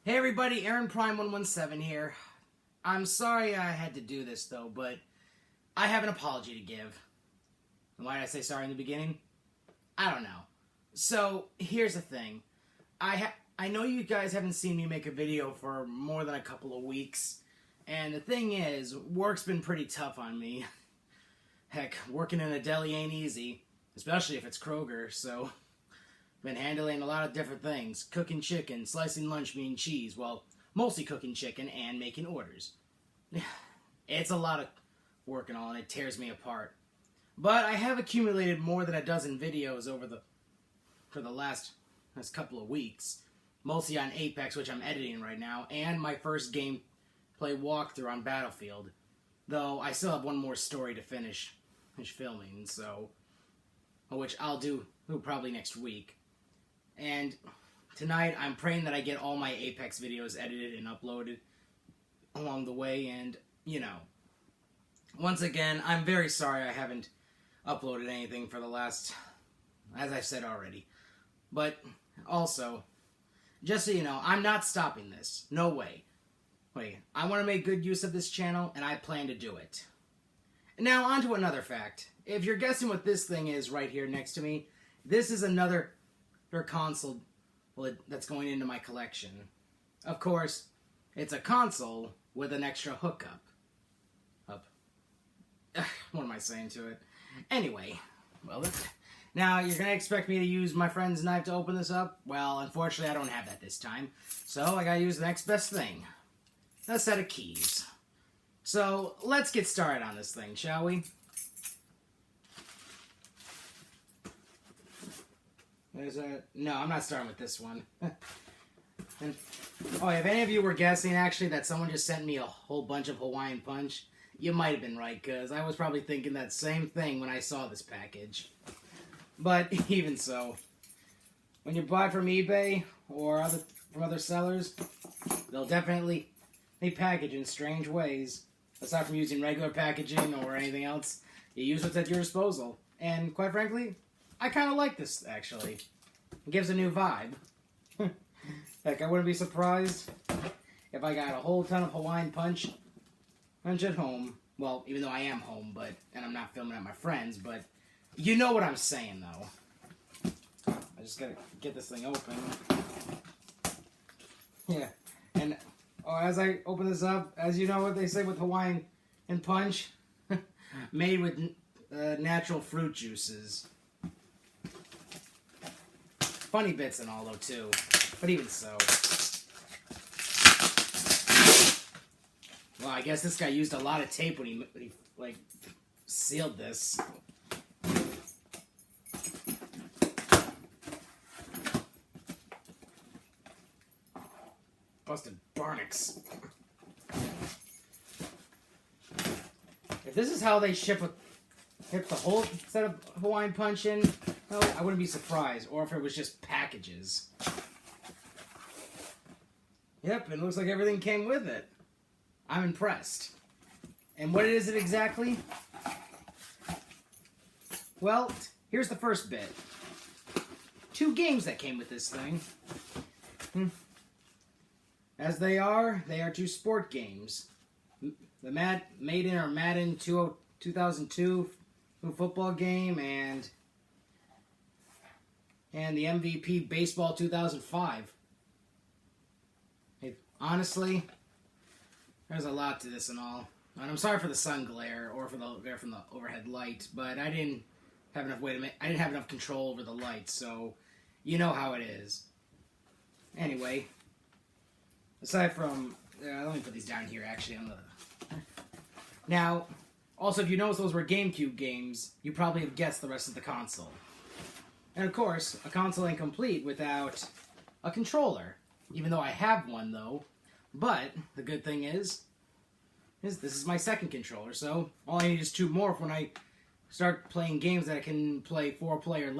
Hey everybody, Aaron Prime 117 here. I'm sorry I had to do this though, but I have an apology to give. And why did I say sorry in the beginning? I don't know. So, here's the thing. I know you guys haven't seen me make a video for more than a couple of weeks. And the thing is, work's been pretty tough on me. Heck, working in a deli ain't easy, especially if it's Kroger, so been handling a lot of different things. Cooking chicken, slicing lunch meat and cheese, well, mostly cooking chicken and making orders. It's a lot of work and all, and it tears me apart. But I have accumulated more than a dozen videos for the last couple of weeks, mostly on Apex, which I'm editing right now, and my first gameplay walkthrough on Battlefield. Though I still have one more story to finish filming, so which I'll do probably next week. And tonight I'm praying that I get all my Apex videos edited and uploaded along the way. And once again, I'm very sorry I haven't uploaded anything for the last, as I said already. But also, just so you know, I'm not stopping this. No way. Wait, I want to make good use of this channel, and I plan to do it. Now, on to another fact. If you're guessing what this thing is right here next to me, this is another console that's going into my collection. Of course, it's a console with an extra hookup. What am I saying to it? Anyway, well, now you're going to expect me to use my friend's knife to open this up? Well, unfortunately, I don't have that this time. So I got to use the next best thing. A set of keys. So, let's get started on this thing, shall we? No, I'm not starting with this one. If any of you were guessing, actually, that someone just sent me a whole bunch of Hawaiian Punch, you might have been right, because I was probably thinking that same thing when I saw this package. But even so, when you buy from eBay or from other sellers, they'll definitely package in strange ways. Aside from using regular packaging or anything else, you use what's at your disposal. And quite frankly, I kind of like this, actually. It gives a new vibe. Heck, I wouldn't be surprised if I got a whole ton of Hawaiian Punch at home. Well, even though I am home, and I'm not filming at my friend's, but you know what I'm saying, though. I just gotta get this thing open. Yeah, and as I open this up, as you know what they say with Hawaiian Punch, made with natural fruit juices. Funny bits and all, though, too. But even so. Well, I guess this guy used a lot of tape when he sealed this. Busted Barnix. If this is how they ship the whole set of Hawaiian Punch in, well, I wouldn't be surprised. Or if it was just packages. Yep, it looks like everything came with it. I'm impressed. And what is it exactly? Well, here's the first bit. 2 games that came with this thing. As they are 2 sport games. The Madden 2002 football game and the MVP Baseball 2005. Honestly, there's a lot to this and all. And I'm sorry for the sun glare or for the glare from the overhead light, but I didn't have enough control over the light, so you know how it is. Anyway, aside from, let me put these down here actually on the. Now, also if you notice those were GameCube games, you probably have guessed the rest of the console. And of course, a console ain't complete without a controller. Even though I have one, though. But the good thing is this is my second controller, so all I need is 2 more when I start playing games that I can play 4-player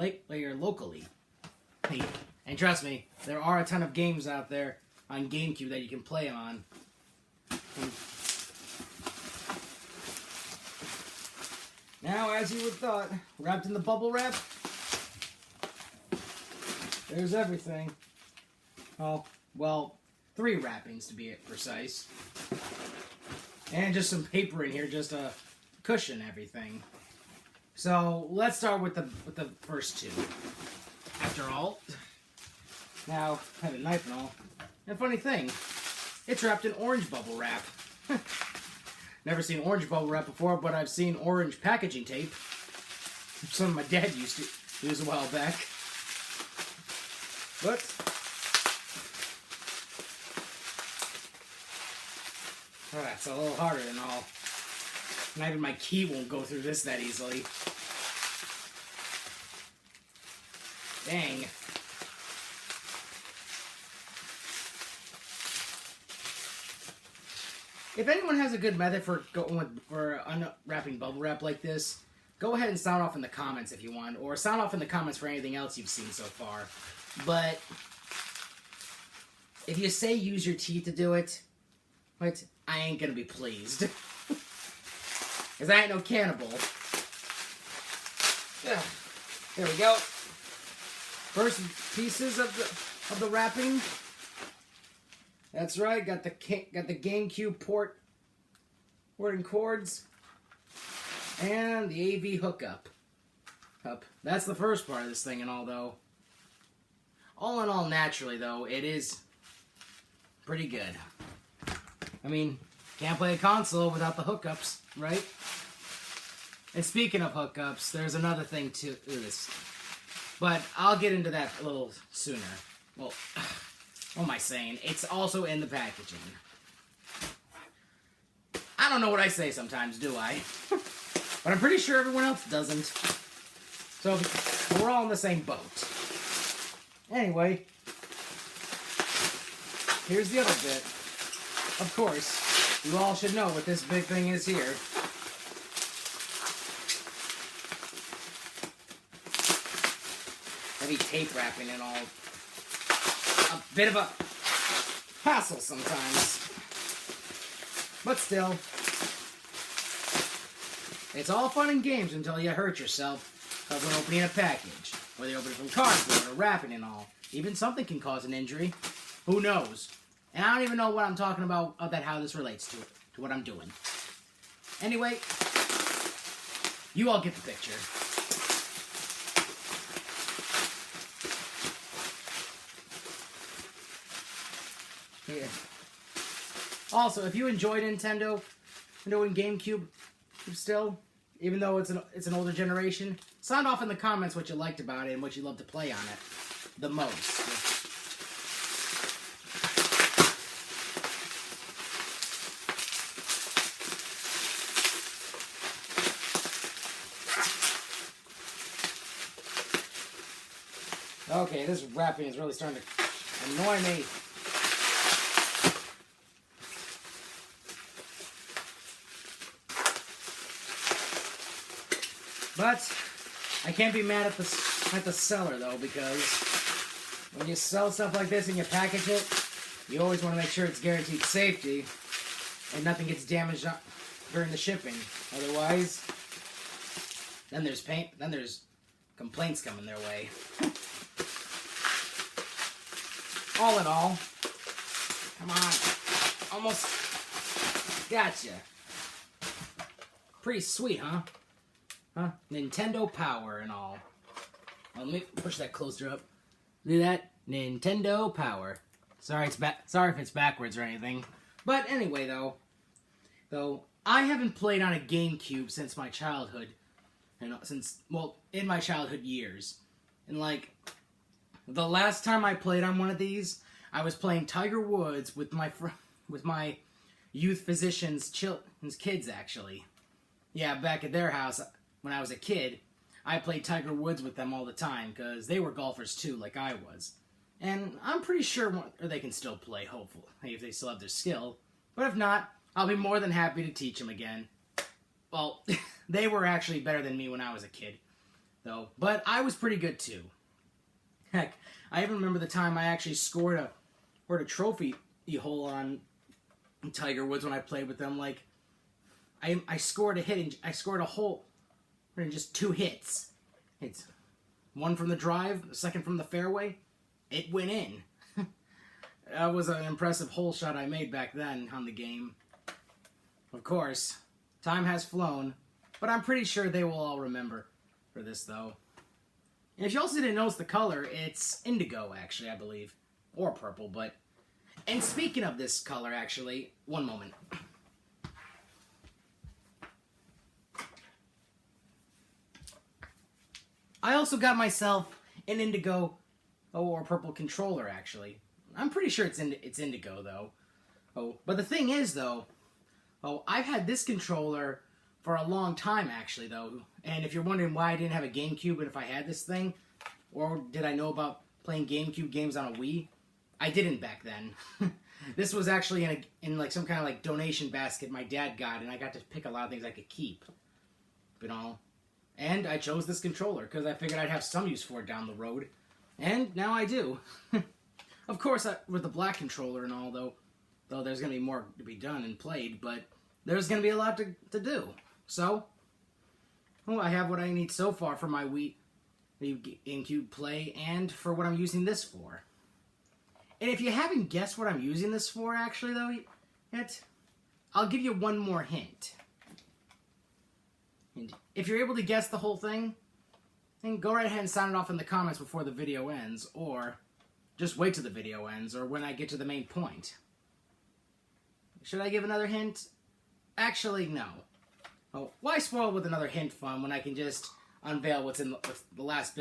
locally. And trust me, there are a ton of games out there on GameCube that you can play on. Now, as you would have thought, wrapped in the bubble wrap, there's everything. Oh, well, 3 wrappings to be precise. And just some paper in here just to cushion everything. So let's start with the first 2. After all, now I have a knife and all. And funny thing, it's wrapped in orange bubble wrap. Never seen orange bubble wrap before, but I've seen orange packaging tape. Some my dad used to use a while back. But it's a little harder than all. Not even my key won't go through this that easily. Dang. If anyone has a good method for unwrapping bubble wrap like this, go ahead and sound off in the comments if you want, or sound off in the comments for anything else you've seen so far. But if you say use your teeth to do it, but I ain't gonna be pleased. Because I ain't no cannibal. Ugh. There we go. First pieces of the wrapping. That's right, got the GameCube port and cords. And the AV hookup. That's the first part of this thing and all, though. All in all, naturally, though, it is pretty good. I mean, can't play a console without the hookups, right? And speaking of hookups, there's another thing to this. But I'll get into that a little sooner. Well, what am I saying? It's also in the packaging. I don't know what I say sometimes, do I? But I'm pretty sure everyone else doesn't. So we're all in the same boat. Anyway, here's the other bit. Of course, you all should know what this big thing is here. Heavy tape wrapping and all. A bit of a hassle sometimes. But still, it's all fun and games until you hurt yourself when opening a package. Whether you open it from cardboard or wrapping and all. Even something can cause an injury. Who knows? And I don't even know what I'm talking about how this relates to what I'm doing. Anyway, you all get the picture. Here. Also, if you enjoy Nintendo and GameCube still, even though it's an older generation, sound off in the comments what you liked about it and what you love to play on it the most. Okay, this wrapping is really starting to annoy me. But I can't be mad at the seller though, because when you sell stuff like this and you package it, you always want to make sure it's guaranteed safety and nothing gets damaged during the shipping. Otherwise, then there's complaints coming their way. All in all, come on, almost gotcha. Pretty sweet, huh? Huh? Nintendo Power and all. Well, let me push that closer up. Do that. Nintendo Power. Sorry, sorry if it's backwards or anything. But anyway, though I haven't played on a GameCube since my childhood, in my childhood years, and like the last time I played on one of these, I was playing Tiger Woods with my youth physician's kids actually. Yeah, back at their house. When I was a kid, I played Tiger Woods with them all the time because they were golfers too, like I was. And I'm pretty sure they can still play, hopefully, if they still have their skill. But if not, I'll be more than happy to teach them again. Well, they were actually better than me when I was a kid, though. But I was pretty good too. Heck, I even remember the time I actually scored a trophy hole on Tiger Woods when I played with them. Like, I scored a hit, and I scored a hole in just 2 hits. It's one from the drive, the second from the fairway. It went in. That was an impressive hole shot I made back then on the game. Of course, time has flown, but I'm pretty sure they will all remember for this, though. And if you also didn't notice the color, it's indigo, actually, I believe. Or purple, but... And speaking of this color, actually, one moment. I also got myself an indigo or purple controller, actually. I'm pretty sure it's indigo, though. But the thing is, though, I've had this controller for a long time, actually, though. And if you're wondering why I didn't have a GameCube and if I had this thing, or did I know about playing GameCube games on a Wii, I didn't back then. This was actually in like some kind of like donation basket my dad got, and I got to pick a lot of things I could keep. You know, and I chose this controller because I figured I'd have some use for it down the road, and now I do. Of course, with the black controller and all, though there's going to be more to be done and played, but there's going to be a lot to do. So, I have what I need so far for my Wii GameCube Play and for what I'm using this for. And if you haven't guessed what I'm using this for, actually, though, yet, I'll give you one more hint. And if you're able to guess the whole thing, then go right ahead and sound it off in the comments before the video ends, or just wait till the video ends, or when I get to the main point. Should I give another hint? Actually, no. Why spoil with another hint fun when I can just unveil what's in the last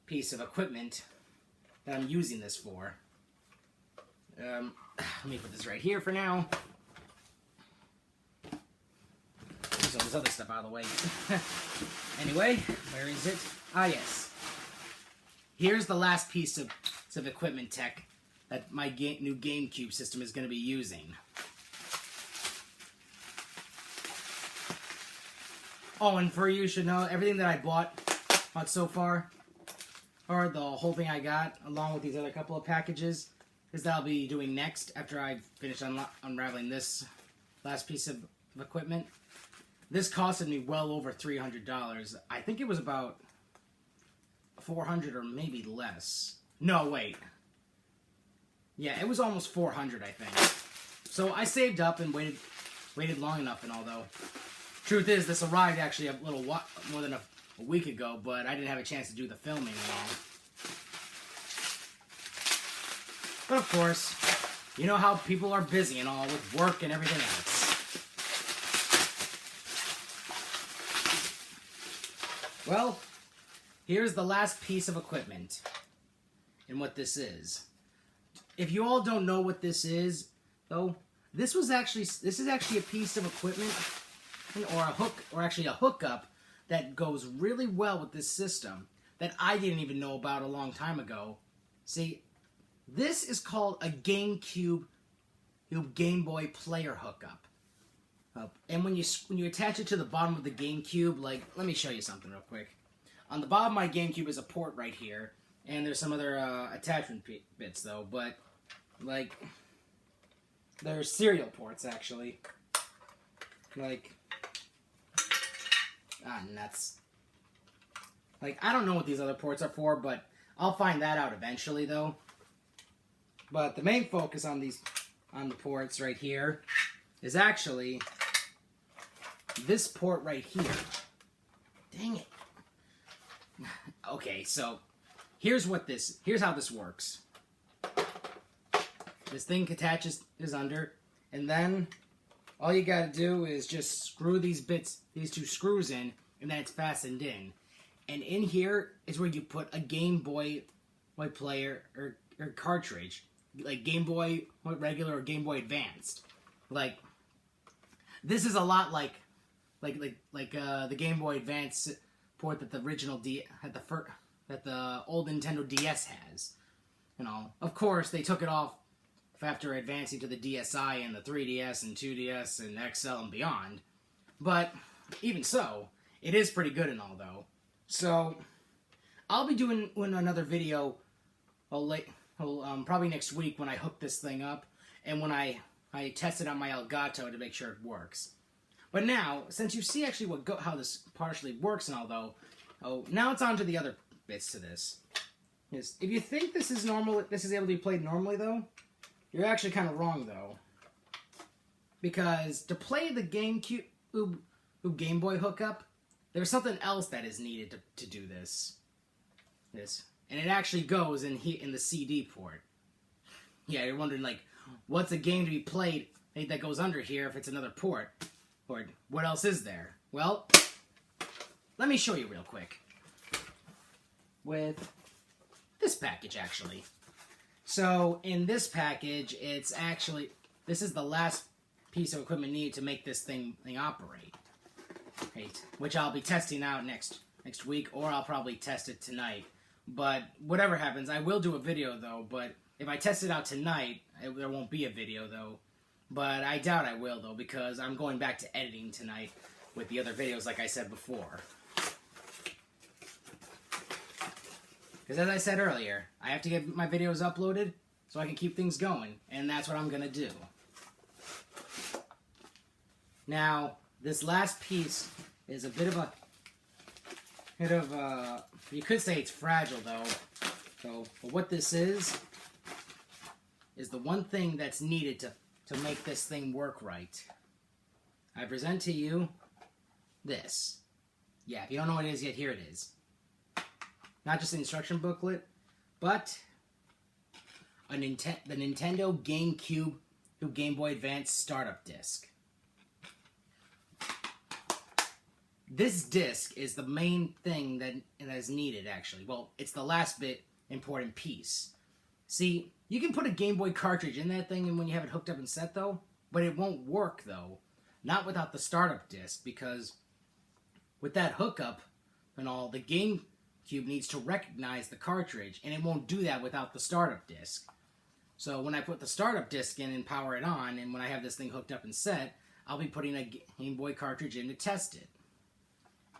piece of equipment that I'm using this for? Let me put this right here for now. So this other stuff out of the way. Anyway, where is it? Ah, yes. Here's the last piece of equipment tech that my new GameCube system is going to be using. Oh, and for you should know, everything that I bought so far, or the whole thing I got, along with these other couple of packages, is that I'll be doing next after I finish unraveling this last piece of equipment. This costed me well over $300. I think it was about $400 or maybe less. No, wait. Yeah, it was almost $400, I think. So I saved up and waited long enough and all, though. Truth is, this arrived actually a little more than a week ago, but I didn't have a chance to do the filming and all. But of course, you know how people are busy and all with work and everything else. Well, here's the last piece of equipment and what this is. If you all don't know what this is, though, this is actually a piece of equipment or a hook, or actually a hookup that goes really well with this system that I didn't even know about a long time ago. See, this is called a GameCube Game Boy player hookup. And when you attach it to the bottom of the GameCube, like, let me show you something real quick. On the bottom of my GameCube is a port right here, and there's some other attachment bits, though, but, like, they're serial ports, actually. Like, nuts. Like, I don't know what these other ports are for, but I'll find that out eventually, though. But the main focus on the ports right here is actually this port right here. Dang it. Okay, so here's how this works. This thing is under, and then all you gotta do is just screw these two screws in, and then it's fastened in. And in here is where you put a Game Boy player or cartridge, like Game Boy regular or Game Boy Advanced. Like, this is a lot like the Game Boy Advance port that the original that the old Nintendo DS has. You know, of course they took it off after advancing to the DSi and the 3DS and 2DS and XL and beyond. But even so, it is pretty good and all, though. So I'll be doing another video probably next week when I hook this thing up and when I test it on my Elgato to make sure it works. But now, since you see actually how this partially works and all, though, now it's on to the other bits to this. If you think this is normal, this is able to be played normally, though, You're actually kind of wrong, though. Because to play the GameCube Game Boy hookup, there's something else that is needed to do this. And it actually goes in the CD port. Yeah, you're wondering, like, what's a game to be played that goes under here if it's another port? Or what else is there? Well, let me show you real quick. With this package, actually. So, in this package, it's actually... This is the last piece of equipment needed to make this thing operate. Right, which I'll be testing out next week, or I'll probably test it tonight. But whatever happens, I will do a video, though. But if I test it out tonight, there won't be a video, though. But I doubt I will, though, because I'm going back to editing tonight with the other videos, like I said before. Because as I said earlier, I have to get my videos uploaded so I can keep things going. And that's what I'm going to do. Now, this last piece is a bit of you could say it's fragile, though. So, but what this is the one thing that's needed to make this thing work right. I present to you this. Yeah, if you don't know what it is yet, here it is. Not just an instruction booklet, but the Nintendo GameCube Game Boy Advance startup disc. This disc is the main thing that is needed, actually. Well, it's the last bit important piece. See, you can put a Game Boy cartridge in that thing and when you have it hooked up and set, though, but it won't work, though. Not without the startup disc, because with that hookup and all, the GameCube needs to recognize the cartridge, and it won't do that without the startup disc. So when I put the startup disc in and power it on, and when I have this thing hooked up and set, I'll be putting a Game Boy cartridge in to test it.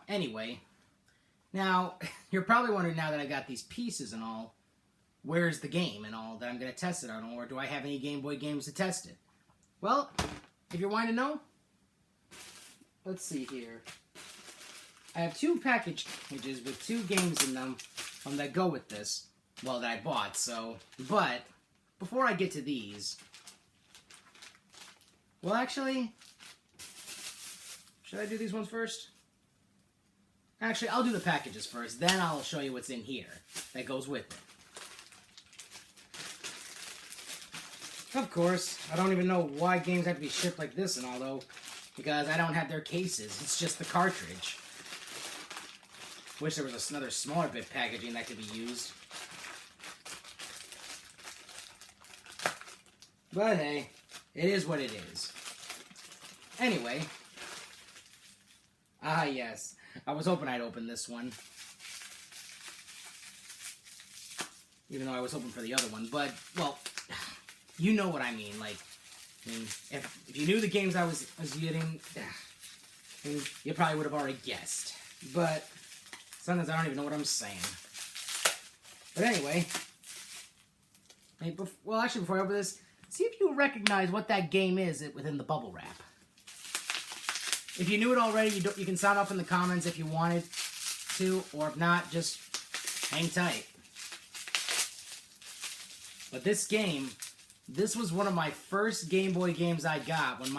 Anyway, now, you're probably wondering now that I got these pieces and all, where's the game and all that I'm going to test it on, or do I have any Game Boy games to test it? Well, if you're wanting to know, let's see here. I have 2 packages with 2 games in them that go with this, well, that I bought, so, but, before I get to these, well, actually, should I do these ones first? Actually, I'll do the packages first, then I'll show you what's in here that goes with it. Of course, I don't even know why games have to be shipped like this and all, though, because I don't have their cases. It's just the cartridge. Wish there was another smaller bit of packaging that could be used. But hey, it is what it is. Anyway. Ah, yes. I was hoping I'd open this one. Even though I was hoping for the other one. But, well, you know what I mean. Like, if you knew the games I was getting, you probably would have already guessed. But sometimes I don't even know what I'm saying. But anyway. Well, actually, before I open this, see if you recognize what that game is within the bubble wrap. If you knew it already, you can sound off in the comments if you wanted to, or if not, just hang tight. But this game, this was one of my first Game Boy games I got when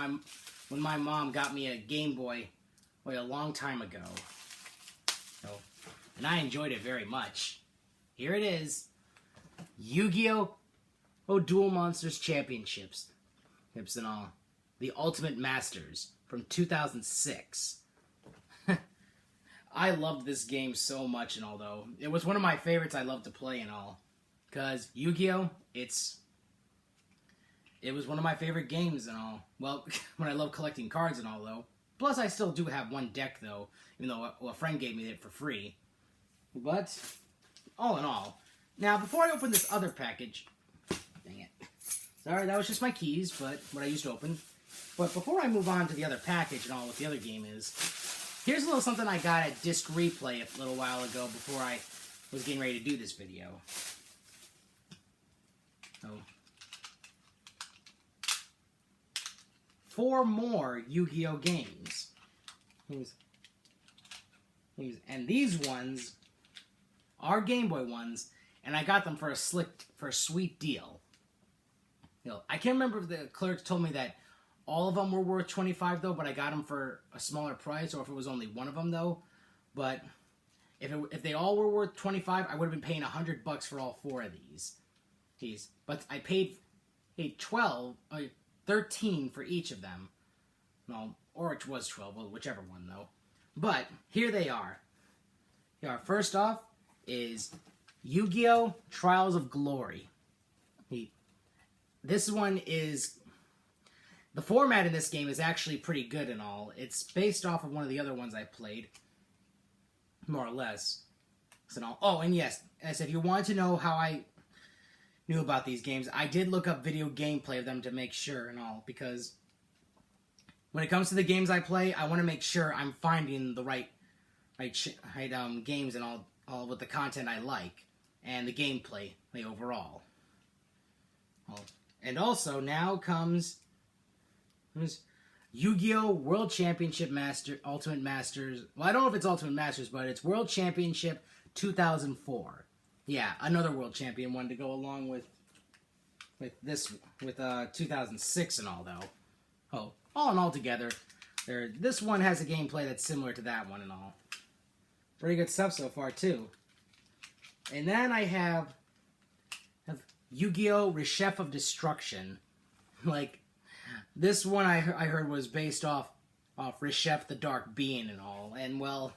my mom got me a Game Boy a long time ago. And I enjoyed it very much. Here it is. Yu-Gi-Oh! Duel Monsters Championships. Hips and all. The Ultimate Masters from 2006. I loved this game so much and all, though. It was one of my favorites I loved to play and all. Because Yu-Gi-Oh! It was one of my favorite games and all. Well, when I love collecting cards and all, though. Plus, I still do have one deck, though. Even though a friend gave me it for free. But, all in all. Now, before I open this other package... Dang it. Sorry, that was just my keys, but what I used to open. But before I move on to the other package and all what the other game is, here's a little something I got at Disc Replay a little while ago before I was getting ready to do this video. So, 4 more Yu-Gi-Oh! Games. And these ones are Game Boy ones, and I got them for a sweet deal. I can't remember if the clerks told me that all of them were worth 25 though, but I got them for a smaller price, or if it was only one of them though. But if they all were worth 25, I would have been paying $100 for all 4 of these. But I paid 13 for each of them. No, or it was 12, well, whichever one though. But here they are. First off is Yu-Gi-Oh! Trials of Glory. This one is... The format in this game is actually pretty good and all. It's based off of one of the other ones I played. More or less. Oh, and yes, as if you want to know how I knew about these games, I did look up video gameplay of them to make sure and all, because when it comes to the games I play, I want to make sure I'm finding the right games and all with the content I like, and the gameplay overall. And also, now comes Yu-Gi-Oh! World Championship Ultimate Masters. Well, I don't know if it's Ultimate Masters, but it's World Championship 2004. Yeah, another World Champion one to go along with 2006 and all, though. Oh, all in all together, this one has a gameplay that's similar to that one and all. Pretty good stuff so far, too. And then I have Yu-Gi-Oh! Reshef of Destruction. This one I heard was based off Reshef the Dark Being and all. And, well,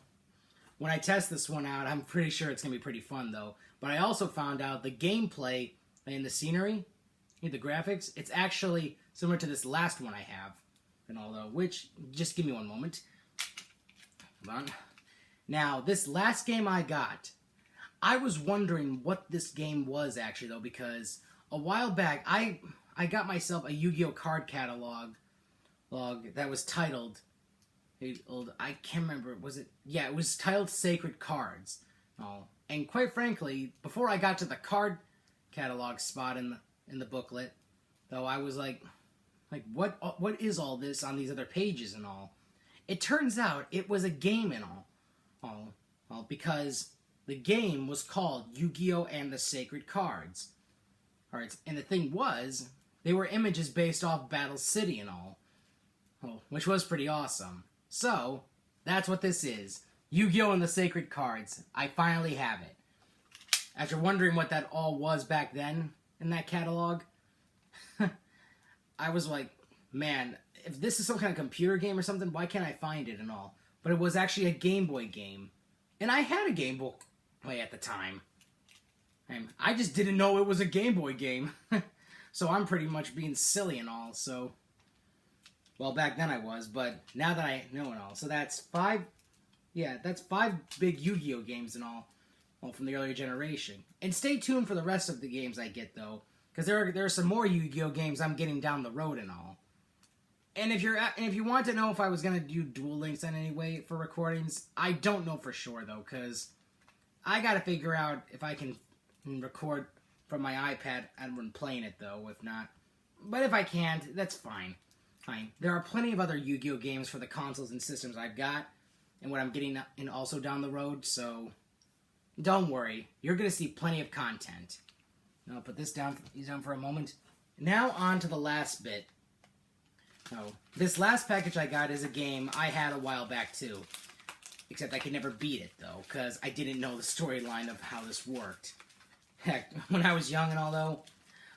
when I test this one out, I'm pretty sure it's going to be pretty fun, though. But I also found out the gameplay and the scenery, the graphics, it's actually similar to this last one I have. And all, though, which, just give me one moment. Hold on. Now, this last game I got, I was wondering what this game was, actually, though, because a while back, I got myself a Yu-Gi-Oh! Card catalog that was titled, I can't remember, was it? Yeah, it was titled Sacred Cards. Oh, and quite frankly, before I got to the card catalog spot in the booklet, though, I was like, what is all this on these other pages and all? It turns out it was a game and all, because the game was called Yu-Gi-Oh! And the Sacred Cards. Alright, and the thing was, they were images based off Battle City and all, which was pretty awesome. So, that's what this is. Yu-Gi-Oh! And the Sacred Cards. I finally have it. After wondering what that all was back then in that catalog, I was like, man, if this is some kind of computer game or something, why can't I find it and all? But it was actually a Game Boy game. And I had a Game Boy at the time. And I just didn't know it was a Game Boy game. So I'm pretty much being silly and all, so... Well, back then I was, but now that I know and all. So that's 5... Yeah, that's 5 big Yu-Gi-Oh! Games and all from the earlier generation. And stay tuned for the rest of the games I get, though. Because there are some more Yu-Gi-Oh! Games I'm getting down the road and all. And if you want to know if I was going to do Duel Links in any way for recordings, I don't know for sure, though, because I got to figure out if I can record from my iPad and when playing it, though, if not. But if I can't, that's fine. There are plenty of other Yu-Gi-Oh! Games for the consoles and systems I've got, and what I'm getting in also down the road, so don't worry. You're going to see plenty of content. I'll put these down for a moment. Now on to the last bit. This last package I got is a game I had a while back, too. Except I could never beat it, though, because I didn't know the storyline of how this worked. Heck, when I was young and all, though,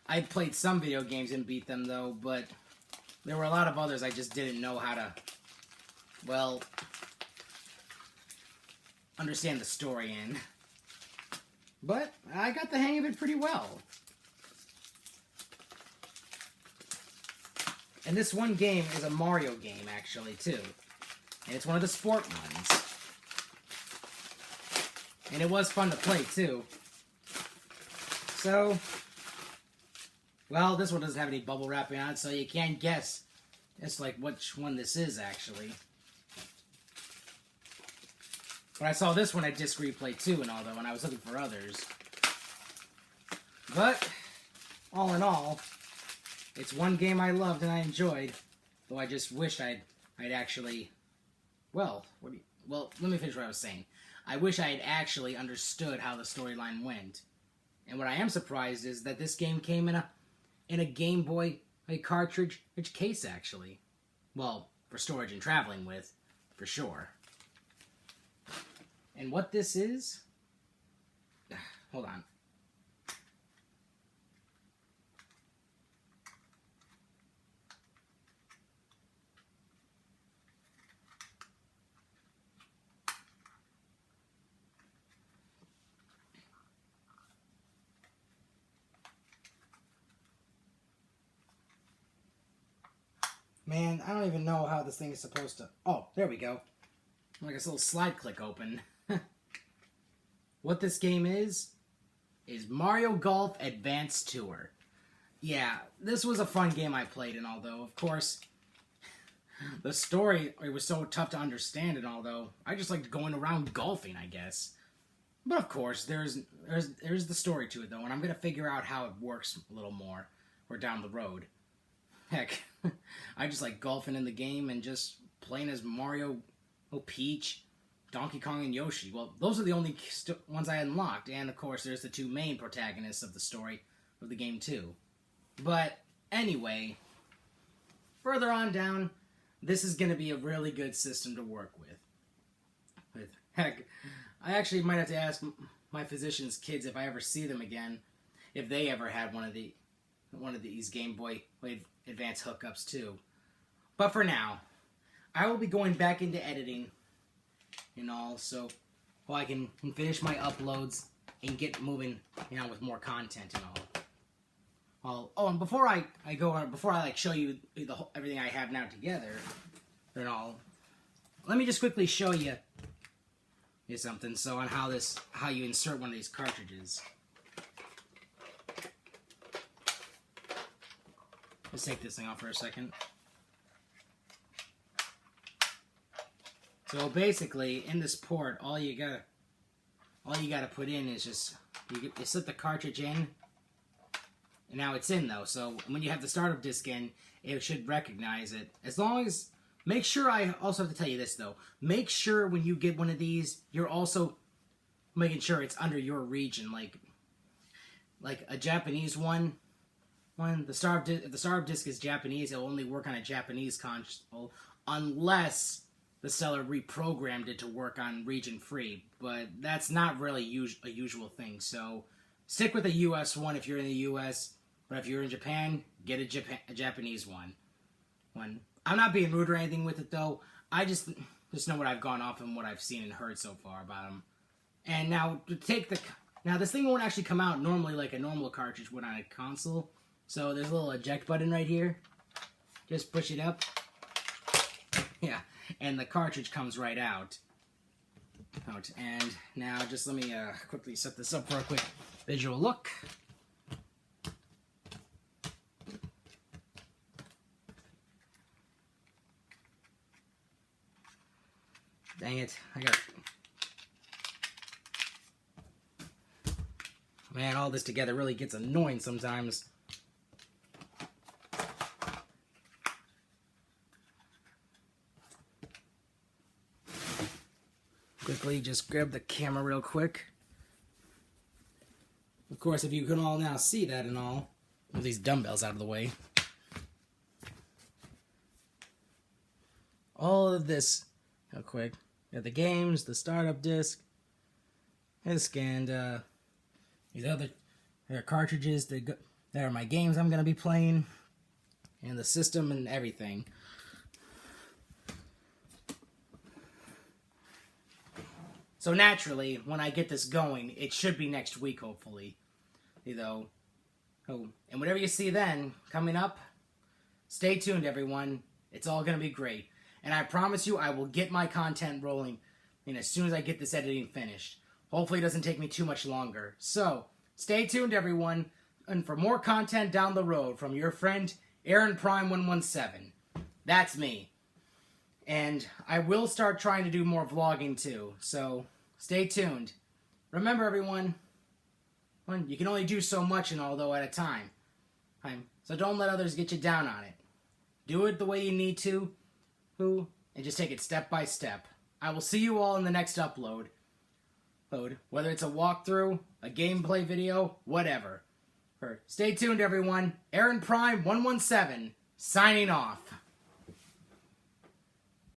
I played some video games and beat them, though, but there were a lot of others I just didn't know how to, well, understand the story in. But I got the hang of it pretty well. And this one game is a Mario game, actually, too. And it's one of the sport ones. And it was fun to play, too. So, well, this one doesn't have any bubble wrapping on it, so you can't guess just like which one this is, actually. But I saw this one at Disc Replay, too, and all, though, and I was looking for others. But, all in all, it's one game I loved and I enjoyed, though I just wish I'd actually, well, let me finish what I was saying. I wish I had actually understood how the storyline went. And what I am surprised is that this game came in in a Game Boy cartridge case, actually. Well, for storage and traveling with, for sure. And what this is... Hold on. Man, I don't even know how this thing is supposed to... Oh, there we go. Like this little slide click open. What this game is Mario Golf Advanced Tour. Yeah, this was a fun game I played, and although, of course, the story, it was so tough to understand, and although I just liked going around golfing, I guess. But of course, there's the story to it, though, and I'm going to figure out how it works a little more, or down the road. Heck, I just like golfing in the game and just playing as Mario, Peach, Donkey Kong, and Yoshi. Well, those are the only ones I unlocked, and of course there's the two main protagonists of the story of the game too. But anyway, further on down, this is going to be a really good system to work with. Heck, I actually might have to ask my physician's kids if I ever see them again, if they ever had one of these Game Boy Advance hookups too. But for now, I will be going back into editing and all, so I can finish my uploads and get moving, with more content and all. Oh, and before I show you everything I have now together and all, let me just quickly show you something. So on how you insert one of these cartridges. Let's take this thing off for a second. So basically, in this port, all you gotta put in is just you slip the cartridge in, and now it's in though. So when you have the startup disc in, it should recognize it. As long as I also have to tell you this though. Make sure when you get one of these, you're also making sure it's under your region, like a Japanese one. If the startup disc is Japanese, it'll only work on a Japanese console unless the seller reprogrammed it to work on region free. But that's not really a usual thing. So stick with a US one if you're in the US. But if you're in Japan, get a Japanese one. I'm not being rude or anything with it though. I just know what I've gone off and what I've seen and heard so far about them. And now this thing won't actually come out normally like a normal cartridge would on a console. So there's a little eject button right here. Just push it up. Yeah, and the cartridge comes right out. And now just let me quickly set this up for a quick visual look. Dang it, Man, all this together really gets annoying sometimes. Quickly, just grab the camera real quick. Of course, if you can all now see that and all, move these dumbbells out of the way. All of this, real quick. Got the games, the startup disc, and these other cartridges. There are my games I'm going to be playing, and the system and everything. So naturally, when I get this going, it should be next week, hopefully. And whatever you see then, coming up, stay tuned, everyone. It's all going to be great. And I promise you, I will get my content rolling as soon as I get this editing finished. Hopefully it doesn't take me too much longer. So, stay tuned, everyone, and for more content down the road from your friend, Aaron Prime 117. That's me. And I will start trying to do more vlogging too, so stay tuned. Remember, everyone, you can only do so much and all, though, at a time. So don't let others get you down on it. Do it the way you need to, and just take it step by step. I will see you all in the next upload. Whether it's a walkthrough, a gameplay video, whatever. Stay tuned, everyone. Aaron Prime 117 signing off.